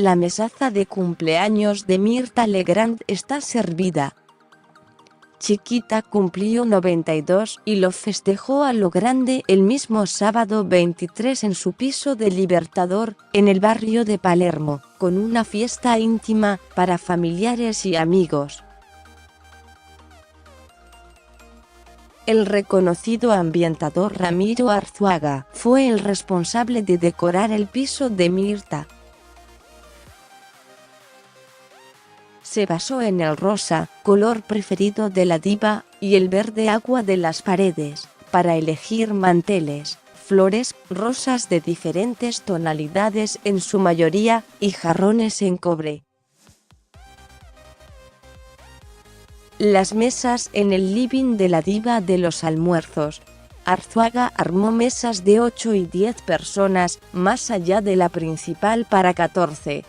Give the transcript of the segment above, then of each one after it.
La mesaza de cumpleaños de Mirta Legrand está servida. Chiquita cumplió 92 y lo festejó a lo grande el mismo sábado 23 en su piso de Libertador, en el barrio de Palermo, con una fiesta íntima para familiares y amigos. El reconocido ambientador Ramiro Arzuaga fue el responsable de decorar el piso de Mirta. Se basó en el rosa, color preferido de la diva, y el verde agua de las paredes, para elegir manteles, flores rosas de diferentes tonalidades en su mayoría, y jarrones en cobre. Las mesas en el living de la diva de los almuerzos. Arzuaga armó mesas de 8 y 10 personas, más allá de la principal para 14.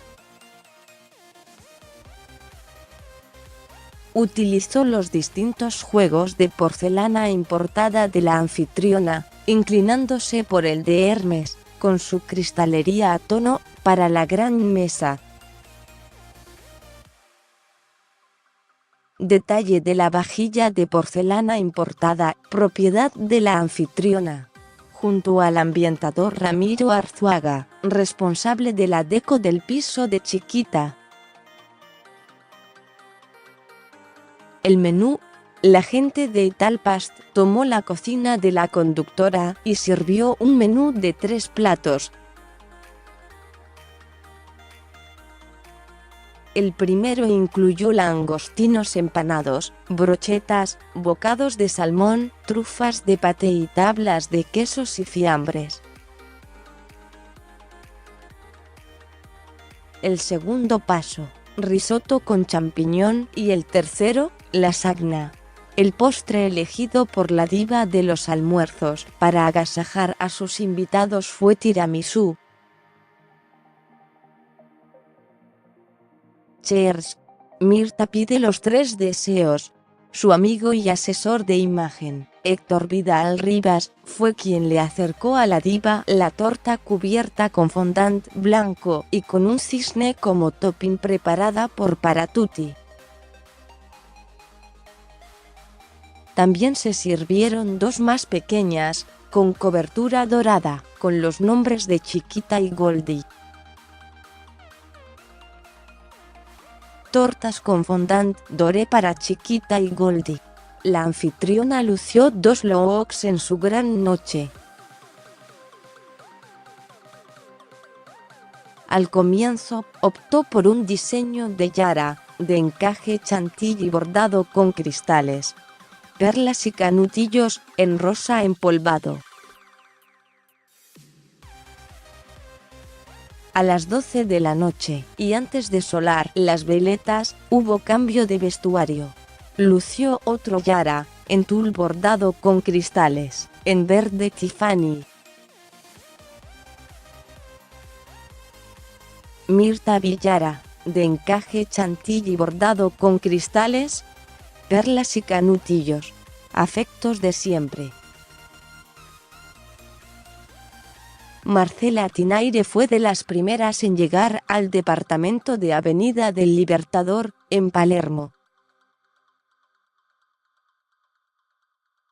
Utilizó los distintos juegos de porcelana importada de la anfitriona, inclinándose por el de Hermes, con su cristalería a tono, para la gran mesa. Detalle de la vajilla de porcelana importada, propiedad de la anfitriona. Junto al ambientador Ramiro Arzuaga, responsable de la deco del piso de Chiquita. El menú. La gente de Italpast tomó la cocina de la conductora y sirvió un menú de 3 platos. El primero incluyó langostinos empanados, brochetas, bocados de salmón, trufas de paté y tablas de quesos y fiambres. El segundo paso, risotto con champiñón, y el tercero, lasagna. El postre elegido por la diva de los almuerzos para agasajar a sus invitados fue tiramisú. Cheers. Mirta pide los 3 deseos. Su amigo y asesor de imagen, Héctor Vidal Rivas, fue quien le acercó a la diva la torta cubierta con fondant blanco y con un cisne como topping preparada por Paratutti. También se sirvieron 2 más pequeñas, con cobertura dorada, con los nombres de Chiquita y Goldie. Tortas con fondant doré para Chiquita y Goldie. La anfitriona lució 2 looks en su gran noche. Al comienzo, optó por un diseño de Yara, de encaje chantilly bordado con cristales, perlas y canutillos, en rosa empolvado. A las 12 de la noche, y antes de solar las veletas, hubo cambio de vestuario. Lució otro Yara, en tul bordado con cristales, en verde Tiffany. Mirta Villara, de encaje chantilly bordado con cristales, perlas y canutillos, afectos de siempre. Marcela Tinaire fue de las primeras en llegar al departamento de Avenida del Libertador, en Palermo.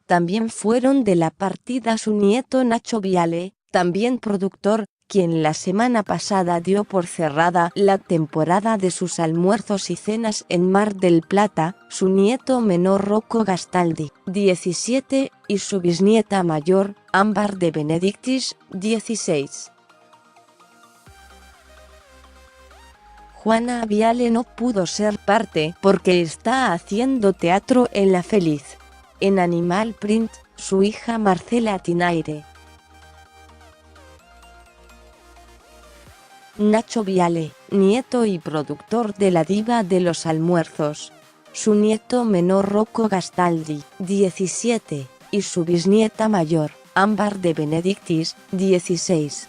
También fueron de la partida su nieto Nacho Viale, también productor, quien la semana pasada dio por cerrada la temporada de sus almuerzos y cenas en Mar del Plata, su nieto menor Rocco Gastaldi, 17, y su bisnieta mayor, Ámbar de Benedictis, 16. Juana Viale no pudo ser parte porque está haciendo teatro en La Feliz. En Animal Print, su hija Marcela Tinaire. Nacho Viale, nieto y productor de la diva de los almuerzos. Su nieto menor Rocco Gastaldi, 17, y su bisnieta mayor, Ámbar de Benedictis, 16.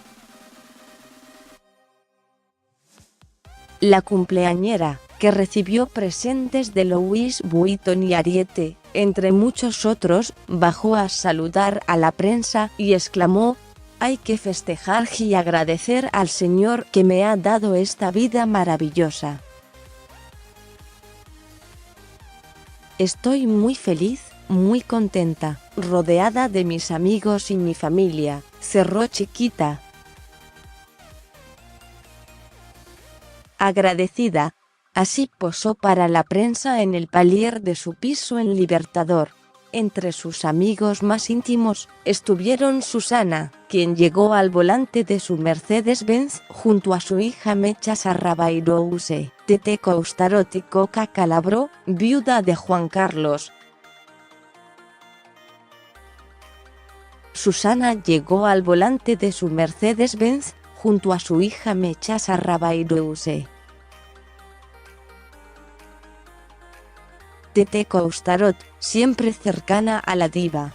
La cumpleañera, que recibió presentes de Louis Vuitton y Ariete, entre muchos otros, bajó a saludar a la prensa y exclamó: Hay que festejar y agradecer al Señor que me ha dado esta vida maravillosa. Estoy muy feliz, muy contenta, rodeada de mis amigos y mi familia, cerró Chiquita. Agradecida, así posó para la prensa en el palier de su piso en Libertador. Entre sus amigos más íntimos, estuvieron Susana, quien llegó al volante de su Mercedes-Benz junto a su hija Mecha Sarrabairouse, Tete Coustarotti Coca Calabró, viuda de Juan Carlos. Susana llegó al volante de su Mercedes-Benz junto a su hija Mecha Sarrabairouse. Tete Coustarot, siempre cercana a la diva.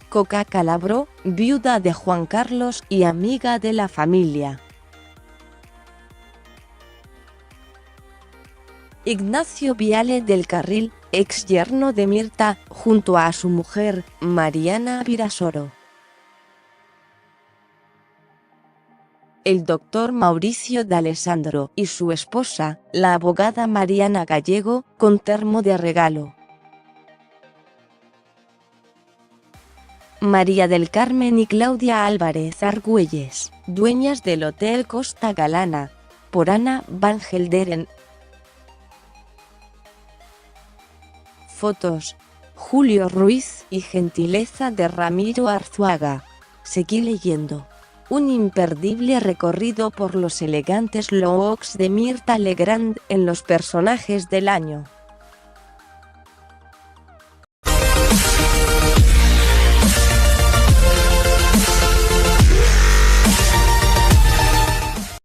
Coca Calabró, viuda de Juan Carlos y amiga de la familia. Ignacio Viale del Carril, ex yerno de Mirta, junto a su mujer, Mariana Virasoro. El doctor Mauricio D'Alessandro y su esposa, la abogada Mariana Gallego, con termo de regalo. María del Carmen y Claudia Álvarez Argüelles, dueñas del Hotel Costa Galana, por Ana Van Gelderen. Fotos: Julio Ruiz y gentileza de Ramiro Arzuaga. Seguí leyendo. Un imperdible recorrido por los elegantes looks de Mirta Legrand en los personajes del año.